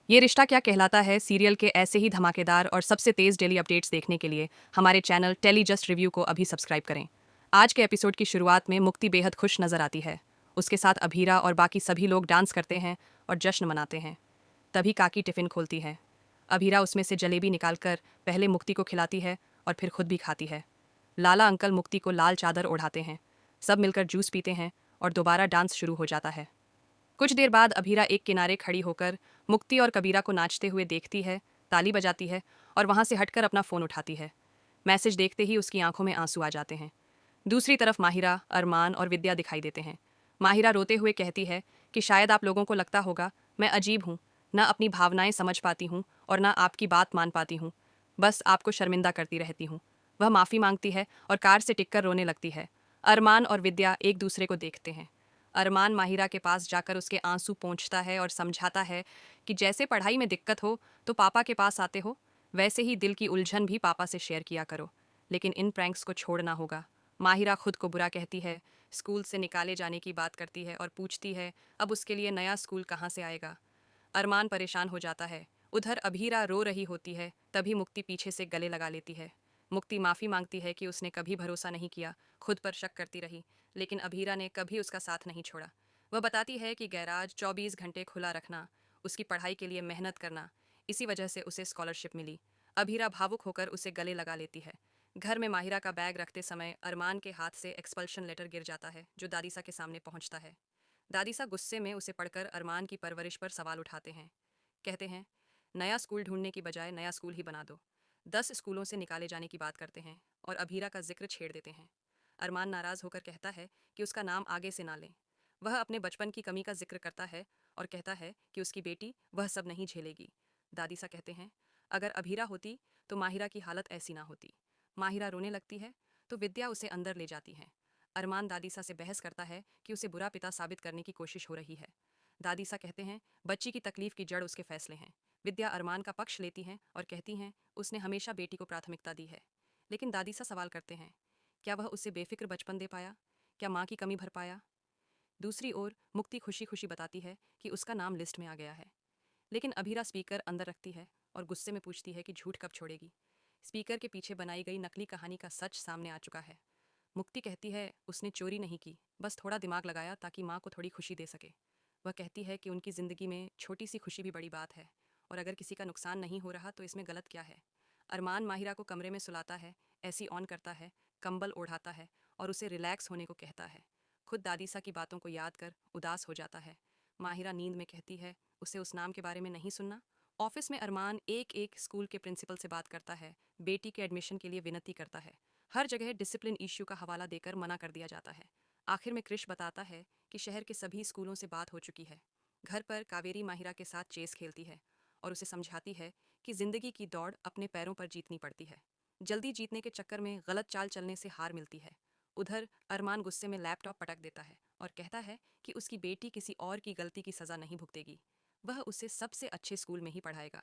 ये रिश्ता क्या कहलाता है सीरियल के ऐसे ही धमाकेदार और सबसे तेज डेली अपडेट्स देखने के लिए हमारे चैनल टेली जस्ट रिव्यू को अभी सब्सक्राइब करें। आज के एपिसोड की शुरुआत में मुक्ति बेहद खुश नजर आती है। उसके साथ अभीरा और बाकी सभी लोग डांस करते हैं और जश्न मनाते हैं। तभी काकी टिफिन खोलती है। अभीरा उसमें से जलेबी निकालकर पहले मुक्ति को खिलाती है और फिर खुद भी खाती है। लाला अंकल मुक्ति को लाल चादर ओढ़ाते हैं। सब मिलकर जूस पीते हैं और दोबारा डांस शुरू हो जाता है। कुछ देर बाद अभीरा एक किनारे खड़ी होकर मुक्ति और कबीरा को नाचते हुए देखती है, ताली बजाती है और वहां से हटकर अपना फोन उठाती है। मैसेज देखते ही उसकी आंखों में आंसू आ जाते हैं। दूसरी तरफ माहिरा, अरमान और विद्या दिखाई देते हैं। माहिरा रोते हुए कहती है कि शायद आप लोगों को लगता होगा मैं अजीब हूँ, ना अपनी भावनाएं समझ पाती हूँ और ना आपकी बात मान पाती हूँ, बस आपको शर्मिंदा करती रहती हूँ। वह माफ़ी मांगती है और कार से टिककर रोने लगती है। अरमान और विद्या एक दूसरे को देखते हैं। अरमान माहिरा के पास जाकर उसके आंसू पोंछता है और समझाता है कि जैसे पढ़ाई में दिक्कत हो तो पापा के पास आते हो, वैसे ही दिल की उलझन भी पापा से शेयर किया करो, लेकिन इन प्रैंक्स को छोड़ना होगा। माहिरा खुद को बुरा कहती है, स्कूल से निकाले जाने की बात करती है और पूछती है अब उसके लिए नया स्कूल कहाँ से आएगा। अरमान परेशान हो जाता है। उधर अभीरा रो रही होती है, तभी मुक्ति पीछे से गले लगा लेती है। मुक्ति माफ़ी मांगती है कि उसने कभी भरोसा नहीं किया, खुद पर शक करती रही, लेकिन अभीरा ने कभी उसका साथ नहीं छोड़ा। वह बताती है कि गैराज 24 घंटे खुला रखना, उसकी पढ़ाई के लिए मेहनत करना, इसी वजह से उसे स्कॉलरशिप मिली। अभीरा भावुक होकर उसे गले लगा लेती है। घर में माहिरा का बैग रखते समय अरमान के हाथ से एक्सपल्शन लेटर गिर जाता है, जो दादीसा के सामने पहुंचता है। दादीसा गुस्से में उसे पढ़कर अरमान की परवरिश पर सवाल उठाते हैं। कहते हैं, नया स्कूल ढूंढने की बजाय नया स्कूल ही बना दो। 10 स्कूलों से निकाले जाने की बात करते हैं और अभीरा का जिक्र छेड़ देते हैं। अरमान नाराज होकर कहता है कि उसका नाम आगे से ना लें। वह अपने बचपन की कमी का जिक्र करता है और कहता है कि उसकी बेटी वह सब नहीं झेलेगी। दादीसा कहते हैं, अगर अभीरा होती तो माहिरा की हालत ऐसी ना होती। माहिरा रोने लगती है तो विद्या उसे अंदर ले जाती है। अरमान दादीसा से बहस करता है कि उसे बुरा पिता साबित करने की कोशिश हो रही है। दादीसा कहते हैं, बच्ची की तकलीफ की जड़ उसके फैसले हैं। विद्या अरमान का पक्ष लेती हैं और कहती हैं उसने हमेशा बेटी को प्राथमिकता दी है। लेकिन दादीसा सवाल करते हैं, क्या वह उसे बेफिक्र बचपन दे पाया? क्या माँ की कमी भर पाया? दूसरी ओर मुक्ति खुशी खुशी बताती है कि उसका नाम लिस्ट में आ गया है। लेकिन अभीरा स्पीकर अंदर रखती है और गुस्से में पूछती है कि झूठ कब छोड़ेगी। स्पीकर के पीछे बनाई गई नकली कहानी का सच सामने आ चुका है। मुक्ति कहती है उसने चोरी नहीं की, बस थोड़ा दिमाग लगाया ताकि माँ को थोड़ी खुशी दे सके। वह कहती है कि उनकी ज़िंदगी में छोटी सी खुशी भी बड़ी बात है और अगर किसी का नुकसान नहीं हो रहा तो इसमें गलत क्या है। अरमान माहिरा को कमरे में सुलाता है, एसी ऑन करता है, कंबल ओढ़ाता है और उसे रिलैक्स होने को कहता है। खुद दादीसा की बातों को याद कर उदास हो जाता है। माहिरा नींद में कहती है उसे उस नाम के बारे में नहीं सुनना। ऑफिस में अरमान एक एक स्कूल के प्रिंसिपल से बात करता है, बेटी के एडमिशन के लिए विनती करता है। हर जगह डिसिप्लिन इश्यू का हवाला देकर मना कर दिया जाता है। आखिर में क्रिश बताता है कि शहर के सभी स्कूलों से बात हो चुकी है। घर पर कावेरी माहिरा के साथ चेस खेलती है और उसे समझाती है कि जिंदगी की दौड़ अपने पैरों पर जीतनी पड़ती है। जल्दी जीतने के चक्कर में गलत चाल चलने से हार मिलती है। उधर अरमान गुस्से में लैपटॉप पटक देता है और कहता है कि उसकी बेटी किसी और की गलती की सज़ा नहीं भुगतेगी, वह उसे सबसे अच्छे स्कूल में ही पढ़ाएगा।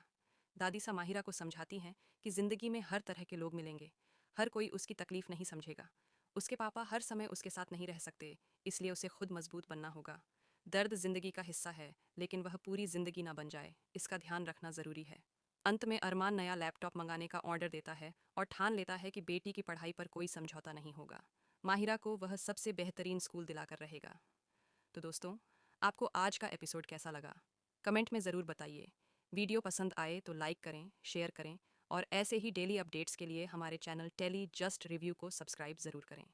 दादीसा माहिरा को समझाती हैं कि जिंदगी में हर तरह के लोग मिलेंगे, हर कोई उसकी तकलीफ नहीं समझेगा। उसके पापा हर समय उसके साथ नहीं रह सकते, इसलिए उसे खुद मजबूत बनना होगा। दर्द जिंदगी का हिस्सा है, लेकिन वह पूरी जिंदगी ना बन जाए, इसका ध्यान रखना जरूरी है। अंत में अरमान नया लैपटॉप मंगाने का ऑर्डर देता है और ठान लेता है कि बेटी की पढ़ाई पर कोई समझौता नहीं होगा। माहिरा को वह सबसे बेहतरीन स्कूल दिलाकर रहेगा। तो दोस्तों, आपको आज का एपिसोड कैसा लगा? कमेंट में ज़रूर बताइए। वीडियो पसंद आए तो लाइक करें, शेयर करें और ऐसे ही डेली अपडेट्स के लिए हमारे चैनल टेली जस्ट रिव्यू को सब्सक्राइब ज़रूर करें।